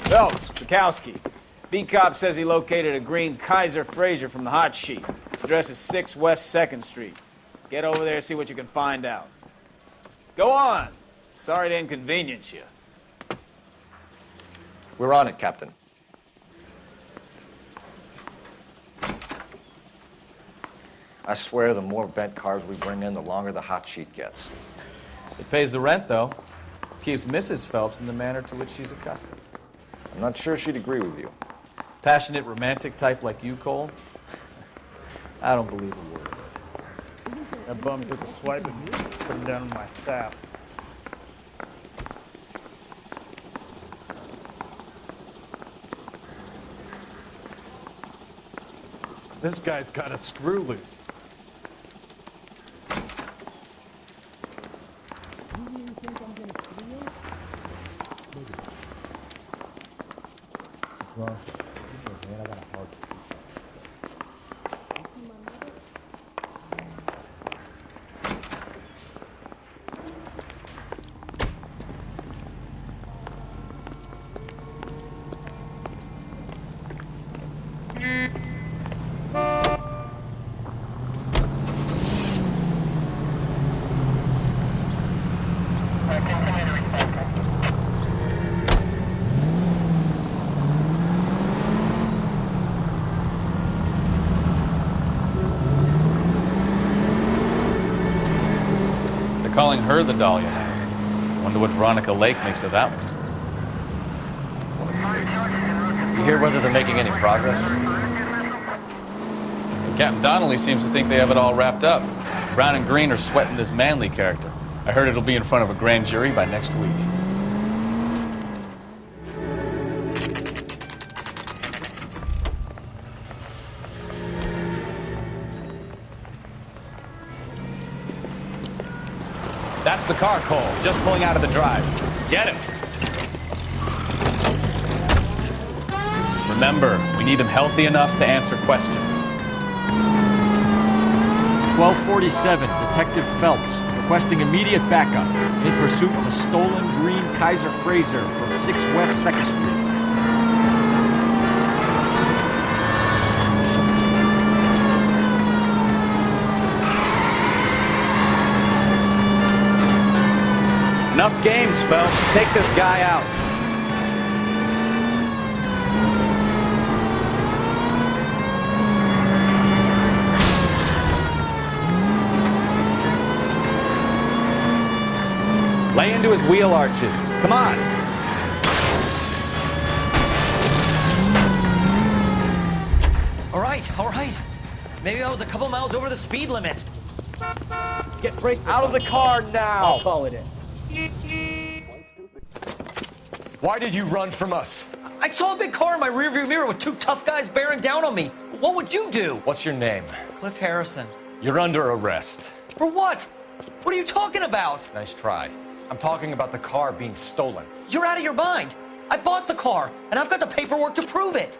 Phelps, Bukowski. B-Cop says he located a green Kaiser Frazer from the hot sheet. Address is 6 West 2nd Street. Get over there, see what you can find out. Go on. Sorry to inconvenience you. We're on it, Captain. I swear the more bent cars we bring in, the longer the hot sheet gets. It pays the rent, though. Keeps Mrs. Phelps in the manner to which she's accustomed. I'm not sure she'd agree with you. Passionate, romantic type like you, Cole? I don't believe a word. That bum took a swipe at me, put him down on my staff. This guy's got a screw loose. Calling her the Dahlia now. Wonder what Veronica Lake makes of that one. You hear whether they're making any progress? Captain Donnelly seems to think they have it all wrapped up. Brown and Green are sweating this Manley character. I heard it'll be in front of a grand jury by next week. That's the car, Cole. Just pulling out of the drive. Get him. Remember, we need him healthy enough to answer questions. 1247, Detective Phelps, requesting immediate backup in pursuit of a stolen green Kaiser Frazer from 6 West 2nd Street. Enough games, Phelps. Take this guy out. Lay into his wheel arches. Come on. All right. Maybe I was a couple miles over the speed limit. Get Brace out of the car now! I'll call it in. Why did you run from us? I saw a big car in my rearview mirror with 2 tough guys bearing down on me. What would you do? What's your name? Cliff Harrison. You're under arrest. For what? What are you talking about? Nice try. I'm talking about the car being stolen. You're out of your mind. I bought the car, and I've got the paperwork to prove it.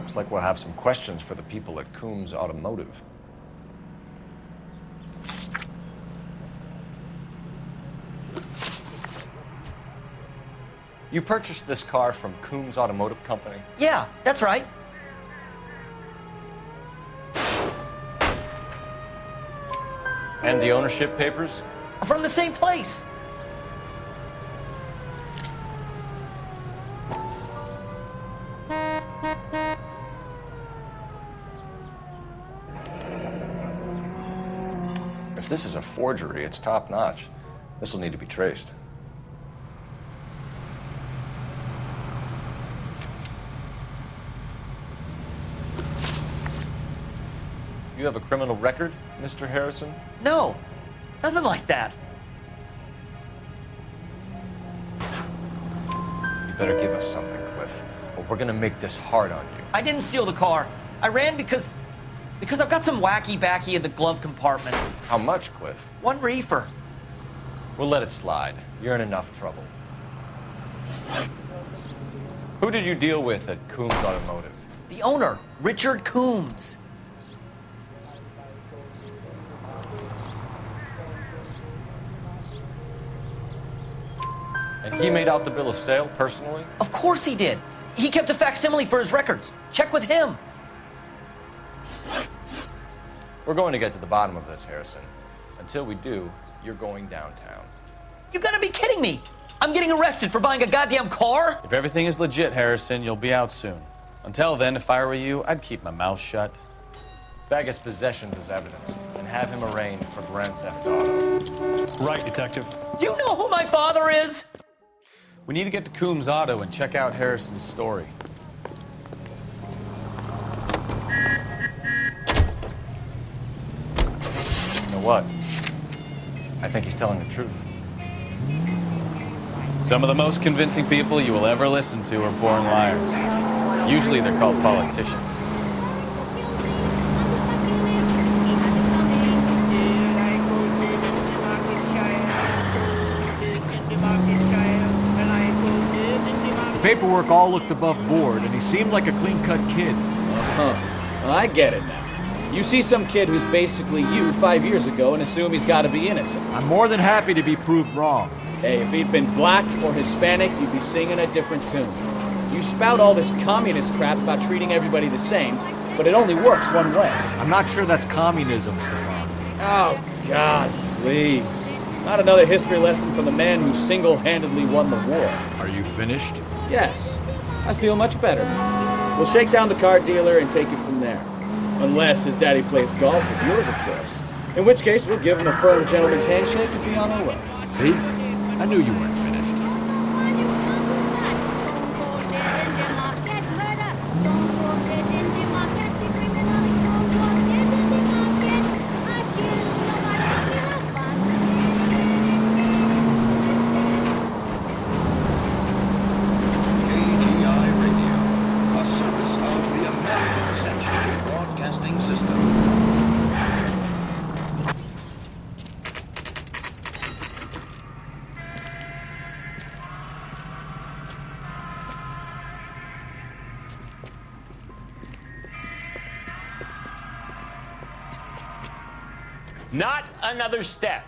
Looks like we'll have some questions for the people at Coombs Automotive. You purchased this car from Coombs Automotive Company? Yeah, that's right. And the ownership papers? From the same place. If this is a forgery, it's top-notch. This will need to be traced. You have a criminal record, Mr. Harrison? No, nothing like that. You better give us something, Cliff, or we're gonna make this hard on you. I didn't steal the car. I ran because I've got some wacky backy in the glove compartment. How much, Cliff? 1 reefer. We'll let it slide. You're in enough trouble. Who did you deal with at Coombs Automotive? The owner, Richard Coombs. And he made out the bill of sale personally? Of course he did. He kept a facsimile for his records. Check with him. We're going to get to the bottom of this, Harrison. Until we do, you're going downtown. You gotta be kidding me. I'm getting arrested for buying a goddamn car? If everything is legit, Harrison, you'll be out soon. Until then, if I were you, I'd keep my mouth shut. Bag his possessions as evidence and have him arraigned for grand theft auto. Right, Detective. Do you know who my father is? We need to get to Coombs Auto and check out Harrison's story. You know what? I think he's telling the truth. Some of the most convincing people you will ever listen to are born liars. Usually they're called politicians. The paperwork all looked above board, and he seemed like a clean-cut kid. Well, I get it now. You see some kid who's basically you 5 years ago and assume he's got to be innocent. I'm more than happy to be proved wrong. Hey, if he'd been black or Hispanic, you'd be singing a different tune. You spout all this communist crap about treating everybody the same, but it only works one way. I'm not sure that's communism, Stefan. Oh, God, please. Not another history lesson from the man who single-handedly won the war. Are you finished? Yes, I feel much better. We'll shake down the car dealer and take it from there. Unless his daddy plays golf with yours, of course. In which case, we'll give him a firm gentleman's handshake and be on our way. See? I knew you weren't finished. Not another step.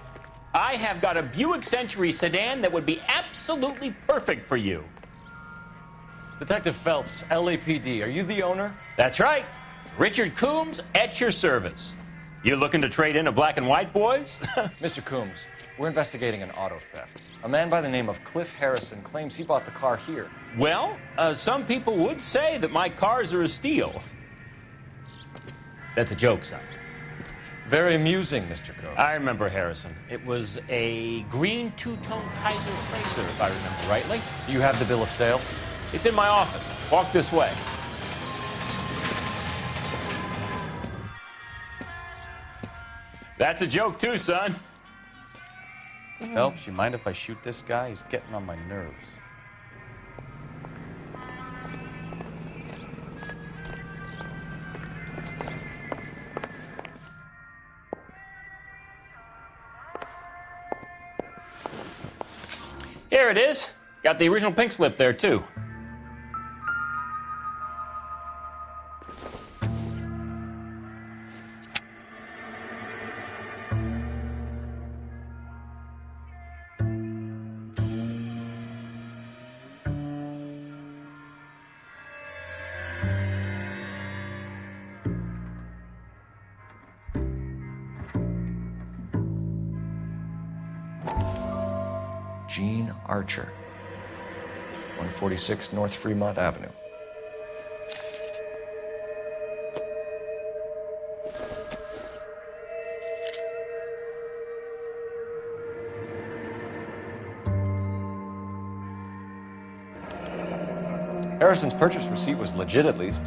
I have got a Buick Century sedan that would be absolutely perfect for you. Detective Phelps, LAPD, are you the owner? That's right. Richard Coombs at your service. You looking to trade in a black and white, boys? Mr. Coombs, we're investigating an auto theft. A man by the name of Cliff Harrison claims he bought the car here. Well, some people would say that my cars are a steal. That's a joke, son. Very amusing, Mr. Coombs. I remember Harrison. It was a green two-tone Kaiser Frazer, if I remember rightly. Do you have the bill of sale? It's in my office. Walk this way. That's a joke too, son. Phelps, you mind if I shoot this guy? He's getting on my nerves. Here it is. Got the original pink slip there, too. Gene Archer, 146 North Fremont Avenue. Harrison's purchase receipt was legit, at least.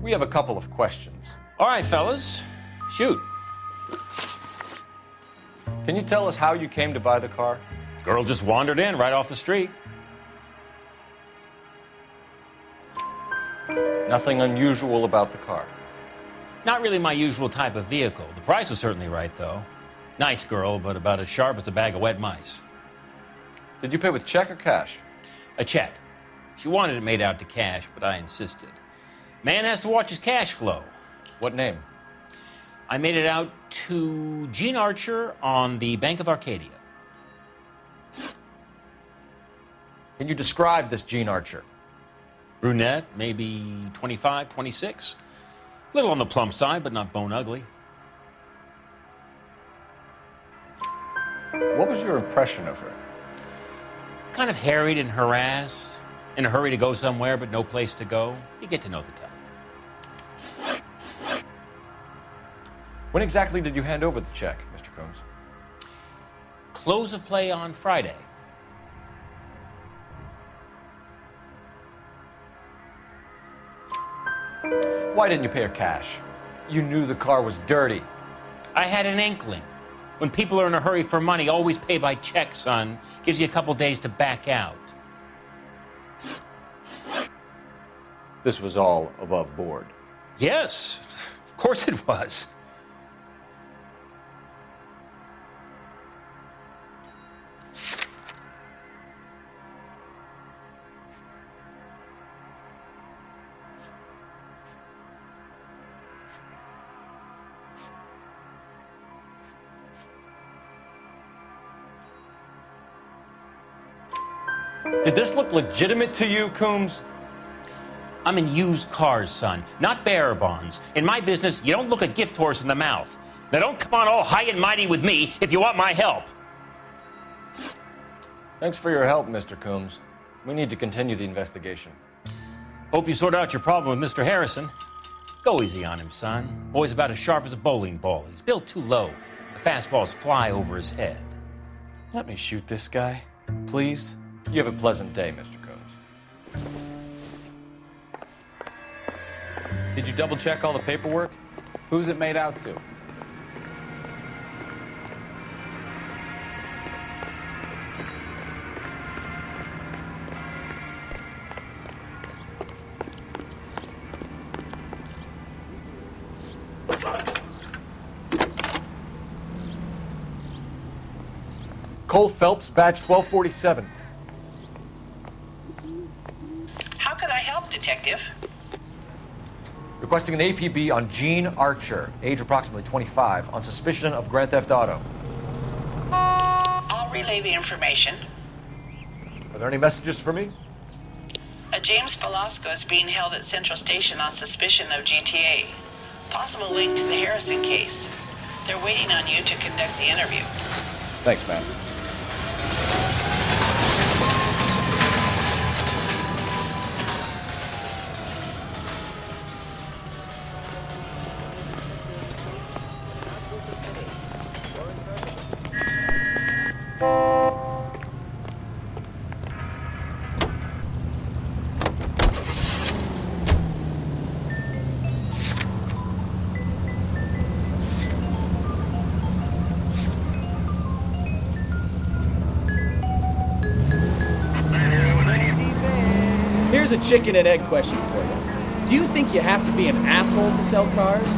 We have a couple of questions. All right, fellas. Shoot. Can you tell us how you came to buy the car? Girl just wandered in right off the street. Nothing unusual about the car. Not really my usual type of vehicle. The price was certainly right, though. Nice girl, but about as sharp as a bag of wet mice. Did you pay with check or cash? A check. She wanted it made out to cash, but I insisted. Man has to watch his cash flow. What name? I made it out to Gene Archer on the Bank of Arcadia. Can you describe this Gene Archer? Brunette, maybe 25, 26. Little on the plump side, but not bone ugly. What was your impression of her? Kind of harried and harassed, in a hurry to go somewhere, but no place to go. You get to know the type. When exactly did you hand over the check, Mr. Combs? Close of play on Friday. Why didn't you pay her cash? You knew the car was dirty. I had an inkling. When people are in a hurry for money, always pay by check, son. Gives you a couple days to back out. This was all above board. Yes, of course it was. Did this look legitimate to you, Coombs? I'm in used cars, son, not bearer bonds. In my business, you don't look a gift horse in the mouth. Now don't come on all high and mighty with me if you want my help. Thanks for your help, Mr. Coombs. We need to continue the investigation. Hope you sort out your problem with Mr. Harrison. Go easy on him, son. Boy's about as sharp as a bowling ball. He's built too low. The fastballs fly over his head. Let me shoot this guy, please. You have a pleasant day, Mr. Combs. Did you double check all the paperwork? Who's it made out to? Cole Phelps, badge 1247. How could I help, Detective? Requesting an APB on Gene Archer, age approximately 25, on suspicion of Grand Theft Auto. I'll relay the information. Are there any messages for me? A James Velasco is being held at Central Station on suspicion of GTA. Possible link to the Harrison case. They're waiting on you to conduct the interview. Thanks, man. Here's a chicken and egg question for you. Do you think you have to be an asshole to sell cars?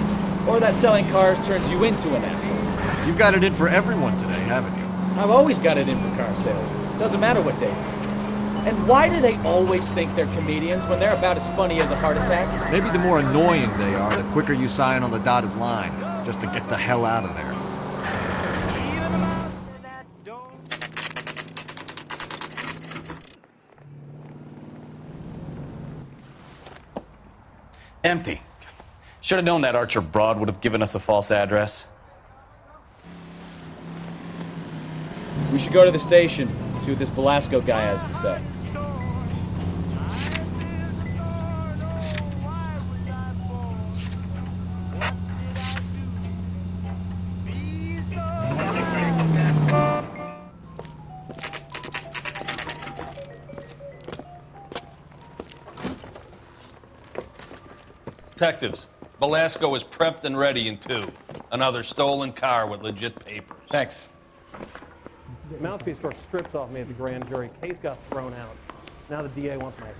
Or that selling cars turns you into an asshole? You've got it in for everyone today, haven't you? I've always got it in for car sales. Doesn't matter what day it is. And why do they always think they're comedians when they're about as funny as a heart attack? Maybe the more annoying they are, the quicker you sign on the dotted line, just to get the hell out of there. Empty. Should have known that Archer broad would have given us a false address. We should go to the station, see what this Velasco guy has to say. Detectives, Velasco is prepped and ready in 2. Another stolen car with legit papers. Thanks. Mouthpiece tore strips off me at the grand jury. Case got thrown out. Now the DA wants my head.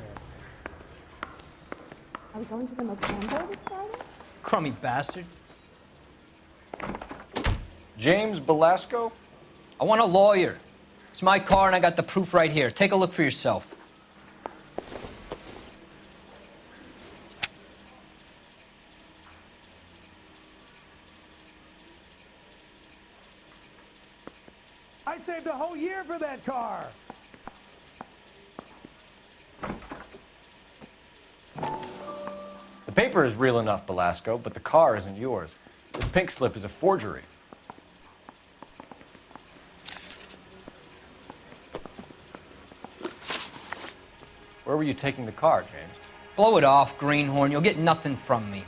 Are we going to the Momento this Friday? crummy bastard. James Belasco? I want a lawyer. It's my car and I got the proof right here. Take a look for yourself. I saved a whole year for that car. The paper is real enough, Belasco, but the car isn't yours. This pink slip is a forgery. Where were you taking the car, James? Blow it off, greenhorn. You'll get nothing from me.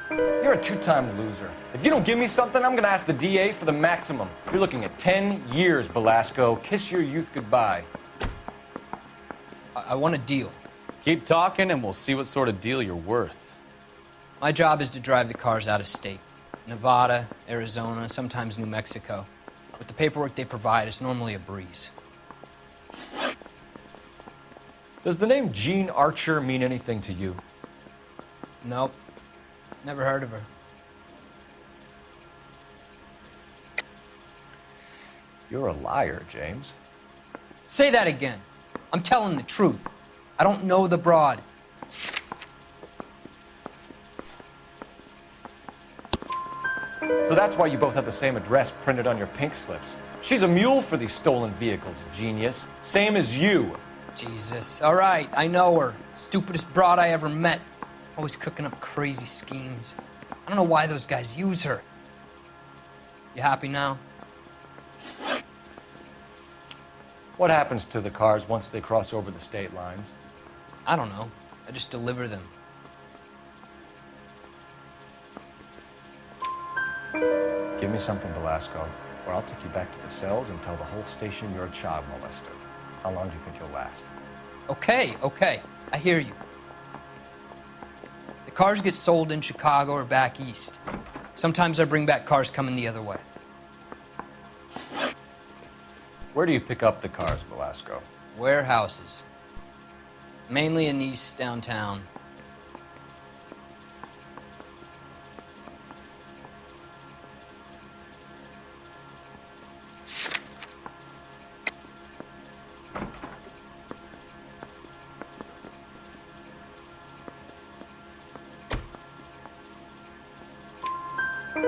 You're a two-time loser. If you don't give me something, I'm gonna ask the DA for the maximum. You're looking at 10 years, Belasco. Kiss your youth goodbye. I want a deal. Keep talking and we'll see what sort of deal you're worth. My job is to drive the cars out of state. Nevada, Arizona, sometimes New Mexico. With the paperwork they provide, it's normally a breeze. Does the name Jean Archer mean anything to you? Nope. Never heard of her. You're a liar, James. Say that again. I'm telling the truth. I don't know the broad. So that's why you both have the same address printed on your pink slips. She's a mule for these stolen vehicles, genius. Same as you. Jesus. All right, I know her. Stupidest broad I ever met. Always cooking up crazy schemes. I don't know why those guys use her. You happy now? What happens to the cars once they cross over the state lines? I don't know. I just deliver them. Give me something, Belasco, or I'll take you back to the cells and tell the whole station you're a child molester. How long do you think you'll last? Okay. I hear you. The cars get sold in Chicago or back east. Sometimes I bring back cars coming the other way. Where do you pick up the cars, Belasco? Warehouses. Mainly in East downtown.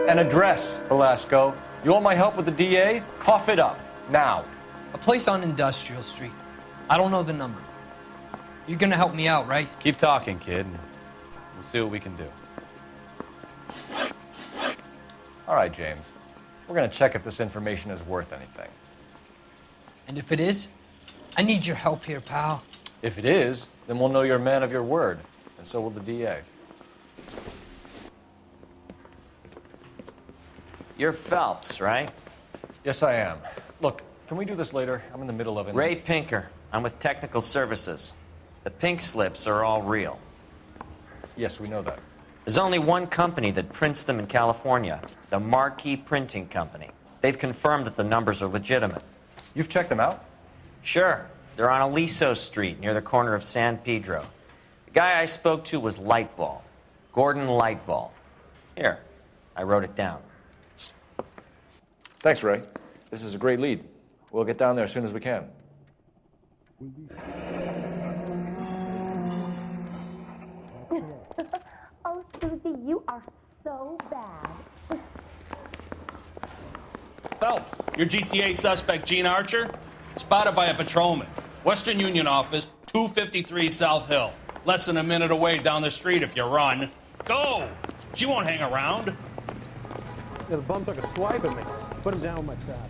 An address, Belasco. You want my help with the DA? Cough it up, now. A place on Industrial Street. I don't know the number. You're gonna help me out, right? Keep talking, kid. We'll see what we can do. All right, James. We're gonna check if this information is worth anything. And if it is, I need your help here, pal. If it is, then we'll know you're a man of your word, and so will the DA. You're Phelps, right? Yes, I am. Look, can we do this later? I'm in the middle of it. Ray Pinker. I'm with Technical Services. The pink slips are all real. Yes, we know that. There's only one company that prints them in California, the Marquee Printing Company. They've confirmed that the numbers are legitimate. You've checked them out? Sure. They're on Aliso Street, near the corner of San Pedro. The guy I spoke to was Lightval. Gordon Lightval. Here, I wrote it down. Thanks, Ray. This is a great lead. We'll get down there as soon as we can. Oh, Susie, you are so bad. Phelps, your GTA suspect, Gene Archer, spotted by a patrolman. Western Union office, 253 South Hill. Less than a minute away down the street if you run. Go! She won't hang around. Yeah, the bum took a swipe at me. Put him down with my staff.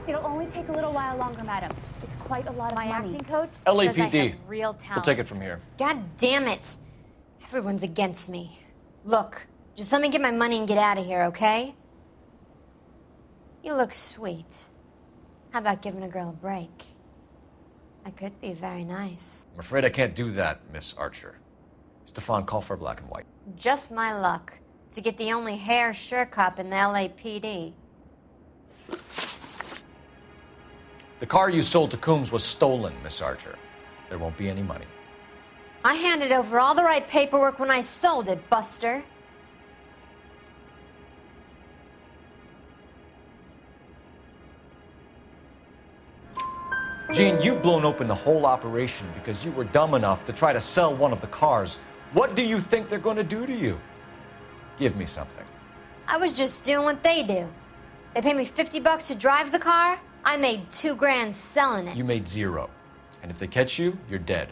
It'll only take a little while longer, madam. It's quite a lot of money. My acting coach LAPD. says I have real talent. We'll take it from here. God damn it. Everyone's against me. Look, just let me get my money and get out of here, okay? You look sweet. How about giving a girl a break? I could be very nice. I'm afraid I can't do that, Miss Archer. Stefan, call for black and white. Just my luck to get the only hair sure cop in the LAPD. The car you sold to Coombs was stolen, Miss Archer. There won't be any money. I handed over all the right paperwork when I sold it, Buster. Jean, you've blown open the whole operation because you were dumb enough to try to sell one of the cars. What do you think they're going to do to you? Give me something. I was just doing what they do. They paid me $50 to drive the car. I made $2 grand selling it. You made $0. And if they catch you, you're dead.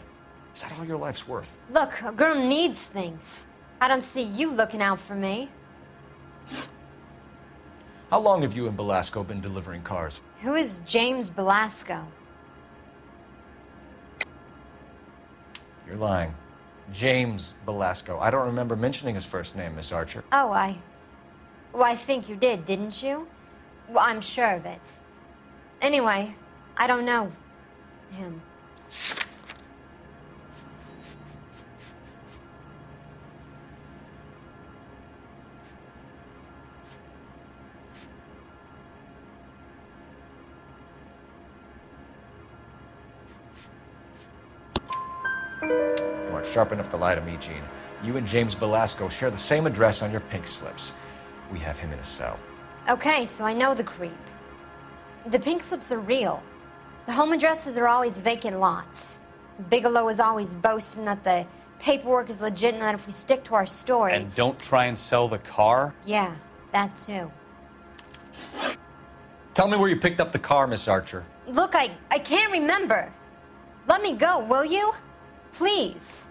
Is that all your life's worth? Look, a girl needs things. I don't see you looking out for me. How long have you and Belasco been delivering cars? Who is James Belasco? You're lying. James Belasco. I don't remember mentioning his first name, Miss Archer. Oh, I think you did, didn't you? Well, I'm sure of it. Anyway, I don't know him. You aren't sharp enough to lie to me, Gene. You and James Belasco share the same address on your pink slips. We have him in a cell. Okay, so I know the creep. The pink slips are real. The home addresses are always vacant lots. Bigelow is always boasting that the paperwork is legit and that if we stick to our stories... And don't try and sell the car? Yeah, that too. Tell me where you picked up the car, Miss Archer. Look, I can't remember. Let me go, will you? Please.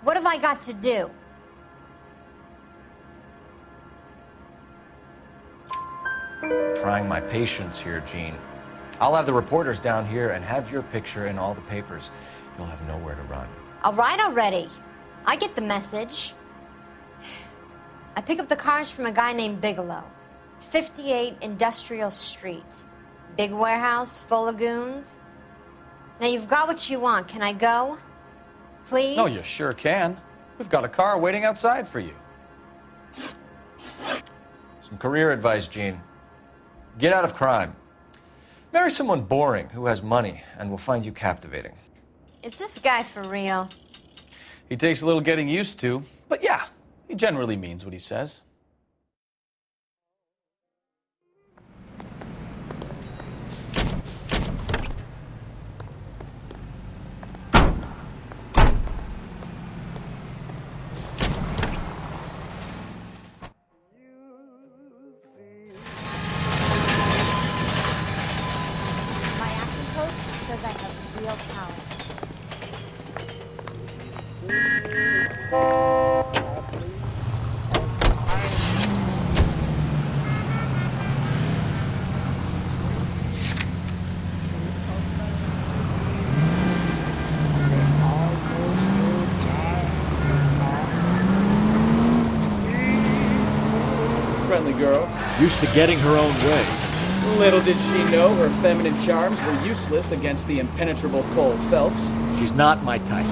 What have I got to do? Trying my patience here, Gene. I'll have the reporters down here and have your picture in all the papers. You'll have nowhere to run. All right already. I get the message. I pick up the cars from a guy named Bigelow. 58 Industrial Street. Big warehouse full of goons. Now you've got what you want. Can I go? Please? No, you sure can. We've got a car waiting outside for you. Some career advice, Gene. Get out of crime. Marry someone boring who has money and will find you captivating. Is this guy for real? He takes a little getting used to, but yeah, he generally means what he says. Friendly girl. Used to getting her own way. Little did she know her feminine charms were useless against the impenetrable Cole Phelps. She's not my type.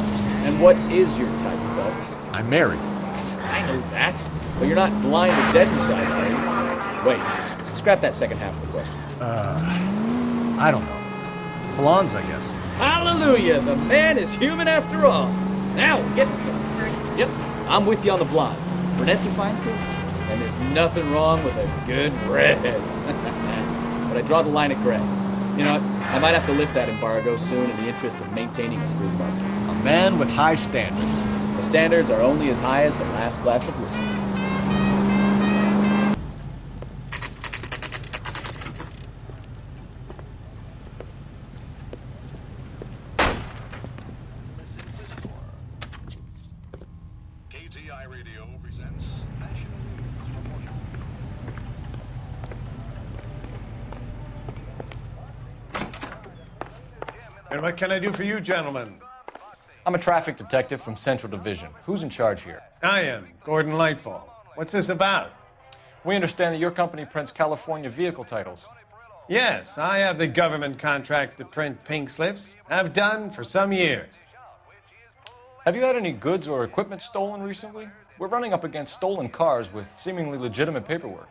And what is your type, Phelps? I'm married. I know that. But you're not blind or dead inside, are you? Wait, scrap that second half of the question. I don't know. Blondes, I guess. Hallelujah! The man is human after all. Now we're getting something. Yep, I'm with you on the blondes. Brunettes are fine too. And there's nothing wrong with a good red. But I draw the line at gray. You know what? I might have to lift that embargo soon in the interest of maintaining a free market. A man with high standards. The standards are only as high as the last glass of whiskey. And what can I do for you, gentlemen? I'm a traffic detective from Central Division. Who's in charge here? I am, Gordon Lightfall. What's this about? We understand that your company prints California vehicle titles. Yes, I have the government contract to print pink slips. Have done for some years. Have you had any goods or equipment stolen recently? We're running up against stolen cars with seemingly legitimate paperwork.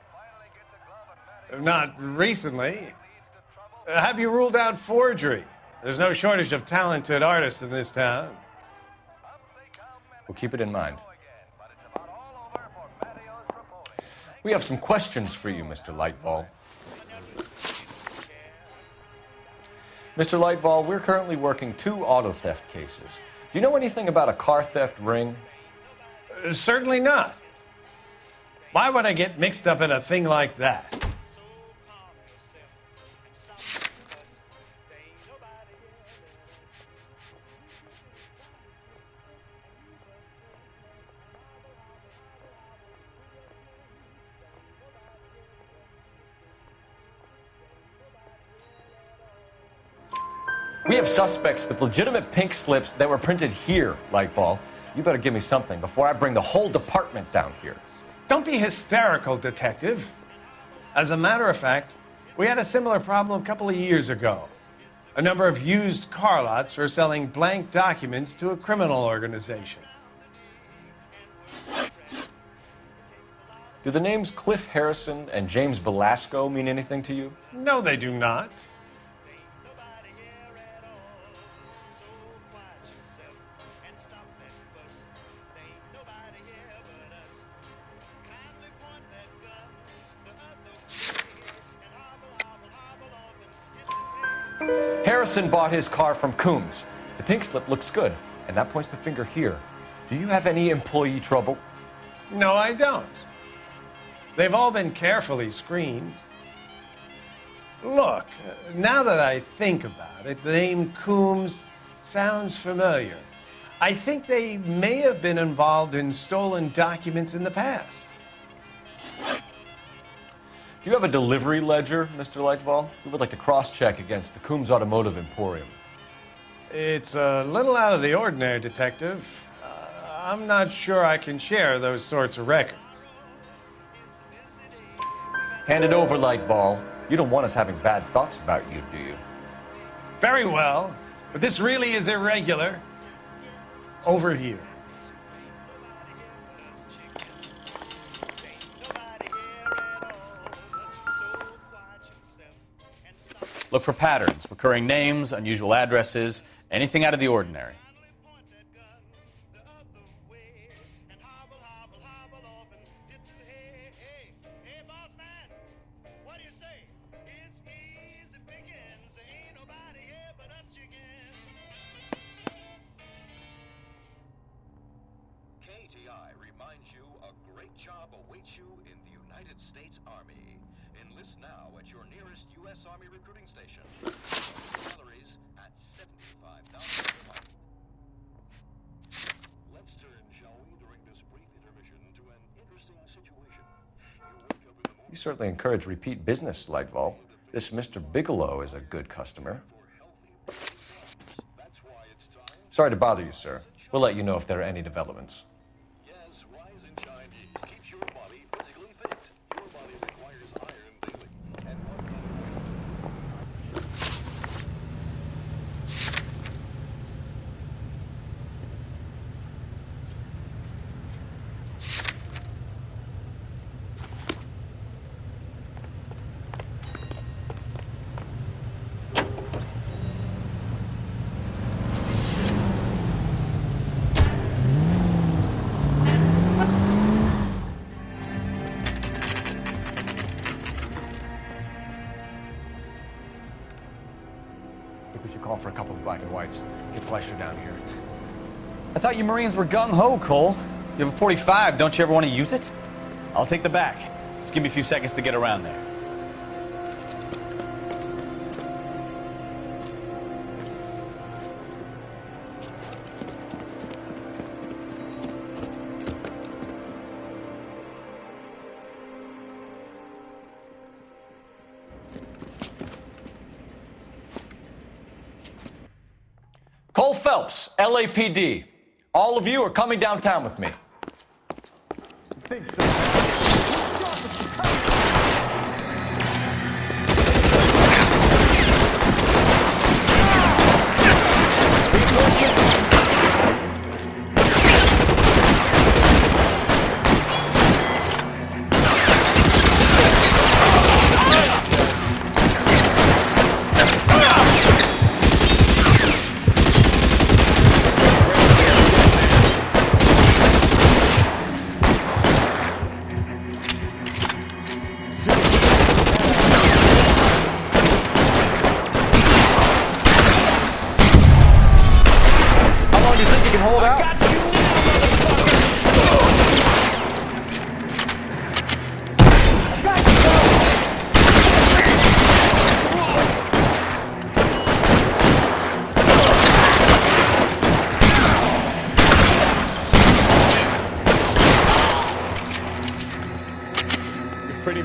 Not recently. Have you ruled out forgery? There's no shortage of talented artists in this town. We'll keep it in mind. We have some questions for you, Mr. Lightfall. Mr. Lightfall, we're currently working 2 auto theft cases. Do you know anything about a car theft ring? Certainly not. Why would I get mixed up in a thing like that? We have suspects with legitimate pink slips that were printed here, Lightfall. You better give me something before I bring the whole department down here. Don't be hysterical, Detective. As a matter of fact, we had a similar problem a couple of years ago. A number of used car lots were selling blank documents to a criminal organization. Do the names Cliff Harrison and James Belasco mean anything to you? No, they do not. Harrison bought his car from Coombs. The pink slip looks good, and that points the finger here. Do you have any employee trouble? No, I don't. They've all been carefully screened. Look, now that I think about it, the name Coombs sounds familiar. I think they may have been involved in stolen documents in the past. Do you have a delivery ledger, Mr. Lightfall? We would like to cross-check against the Coombs Automotive Emporium. It's a little out of the ordinary, Detective. I'm not sure I can share those sorts of records. Hand it over, Lightfall. You don't want us having bad thoughts about you, do you? Very well, but this really is irregular. Over here. Look for patterns, recurring names, unusual addresses, anything out of the ordinary. You certainly encourage repeat business, Lightfall. This Mr. Bigelow is a good customer. Sorry to bother you, sir. We'll let you know if there are any developments. Call for a couple of black and whites. Get Fleischer down here. I thought you Marines were gung-ho, Cole. You have a 45, don't you ever want to use it? I'll take the back. Just give me a few seconds to get around there. Cole Phelps, LAPD. All of you are coming downtown with me.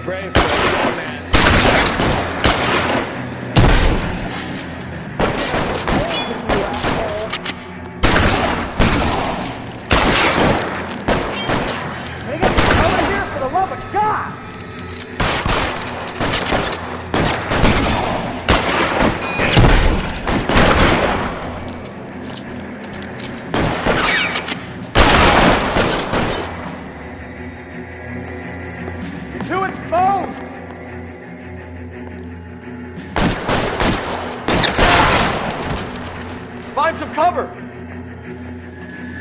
pretty brave for a young man. Make it over here for the love of God! Too exposed! Find some cover!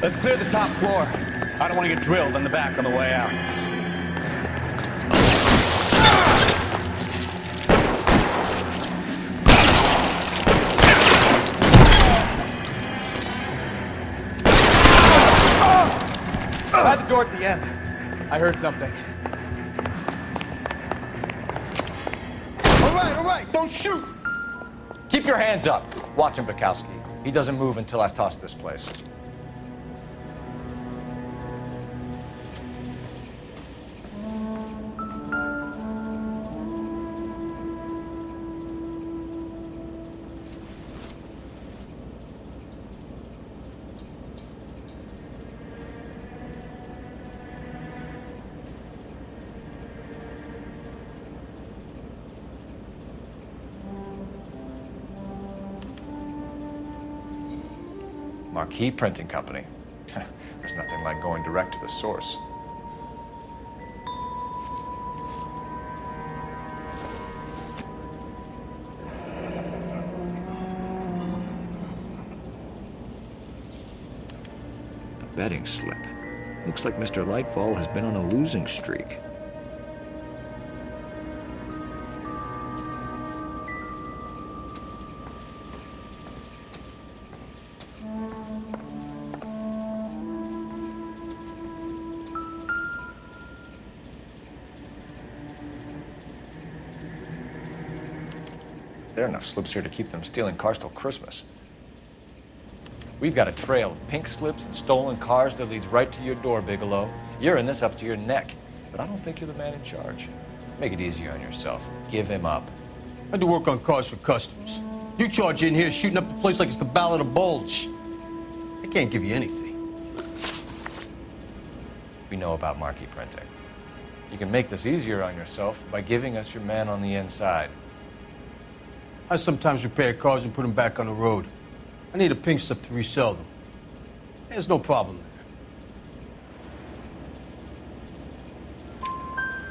Let's clear the top floor. I don't want to get drilled in the back on the way out. By the door at the end. I heard something. All right, don't shoot! Keep your hands up. Watch him, Bukowski. He doesn't move until I've tossed this place. Marquee Printing Company. There's nothing like going direct to the source. A betting slip. Looks like Mr. Lightfall has been on a losing streak. There are enough slips here to keep them stealing cars till Christmas. We've got a trail of pink slips and stolen cars that leads right to your door, Bigelow. You're in this up to your neck, but I don't think you're the man in charge. Make it easier on yourself. Give him up. I do work on cars for customers. You charge in here shooting up the place like it's the Ballad of Bulge. I can't give you anything. We know about marquee printing. You can make this easier on yourself by giving us your man on the inside. I sometimes repair cars and put them back on the road. I need a pink slip to resell them. There's no problem there.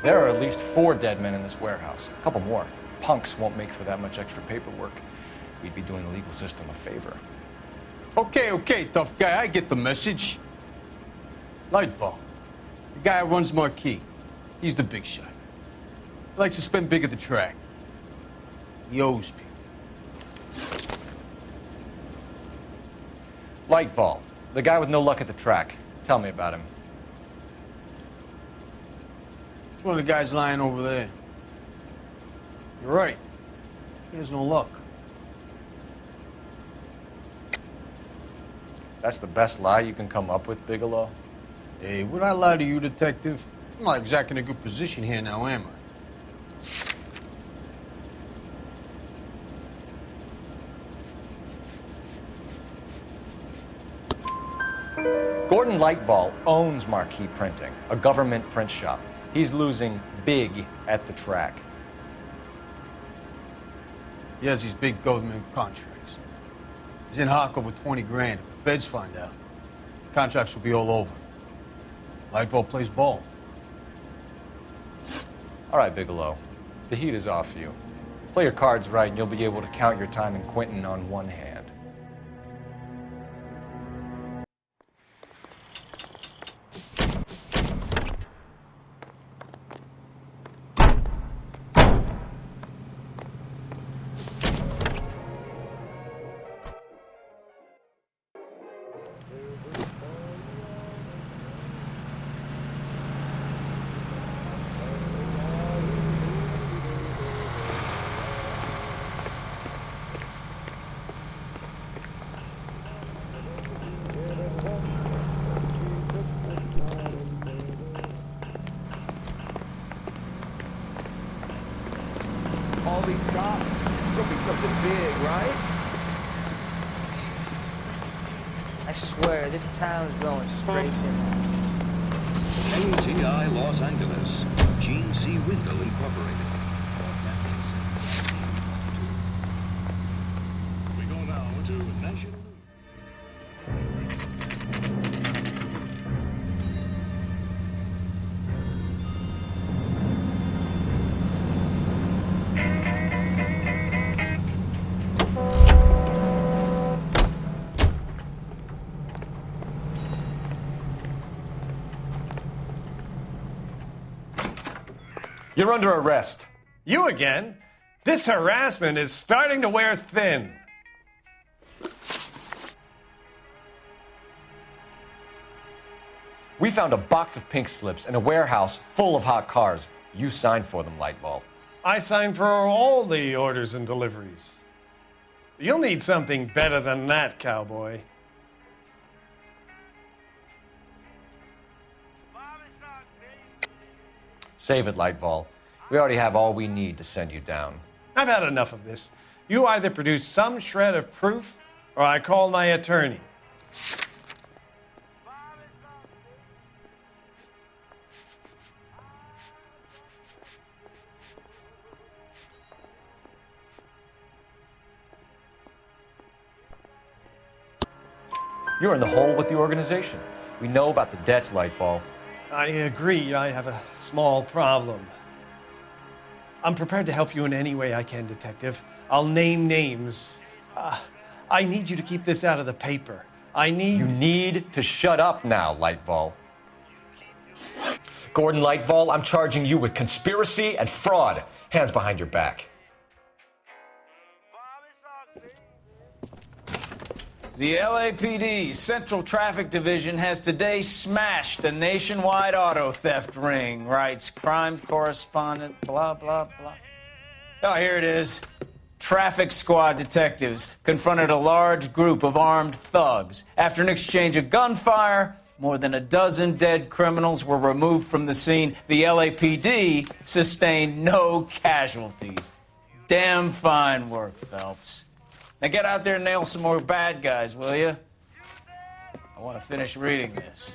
There are at least 4 dead men in this warehouse. A couple more. Punks won't make for that much extra paperwork. We'd be doing the legal system a favor. Okay, tough guy, I get the message. Lightfall, the guy who runs Marquee. He's the big shot. He likes to spend big at the track. He owes people. Lightfall, the guy with no luck at the track. Tell me about him. It's one of the guys lying over there. You're right. He has no luck. That's the best lie you can come up with, Bigelow? Hey, would I lie to you, detective? I'm not exactly in a good position here now, am I? Gordon Lightball owns Marquee Printing, a government print shop. He's losing big at the track. He has these big government contracts. He's in hock over 20 grand. If the feds find out, contracts will be all over. Lightfall plays ball. All right, Bigelow. The heat is off you. Play your cards right and you'll be able to count your time in Quentin on one hand. Please stop. Don't be something big, right? I swear, this town's going straight to ATI Los Angeles, Gene C. Windle Incorporated. We go now to National News. You're under arrest. You again? This harassment is starting to wear thin. We found a box of pink slips in a warehouse full of hot cars. You signed for them, Lightball. I signed for all the orders and deliveries. You'll need something better than that, cowboy. Save it, Lightball. We already have all we need to send you down. I've had enough of this. You either produce some shred of proof, or I call my attorney. You're in the hole with the organization. We know about the debts, Lightball. I agree. I have a small problem. I'm prepared to help you in any way I can, Detective. I'll name names. I need you to keep this out of the paper. You need to shut up now, Lightball. Gordon Lightball, I'm charging you with conspiracy and fraud. Hands behind your back. The LAPD Central Traffic Division has today smashed a nationwide auto theft ring, writes crime correspondent, blah, blah, blah. Oh, here it is. Traffic squad detectives confronted a large group of armed thugs. After an exchange of gunfire, more than a dozen dead criminals were removed from the scene. The LAPD sustained no casualties. Damn fine work, Phelps. Now get out there and nail some more bad guys, will you? I want to finish reading this.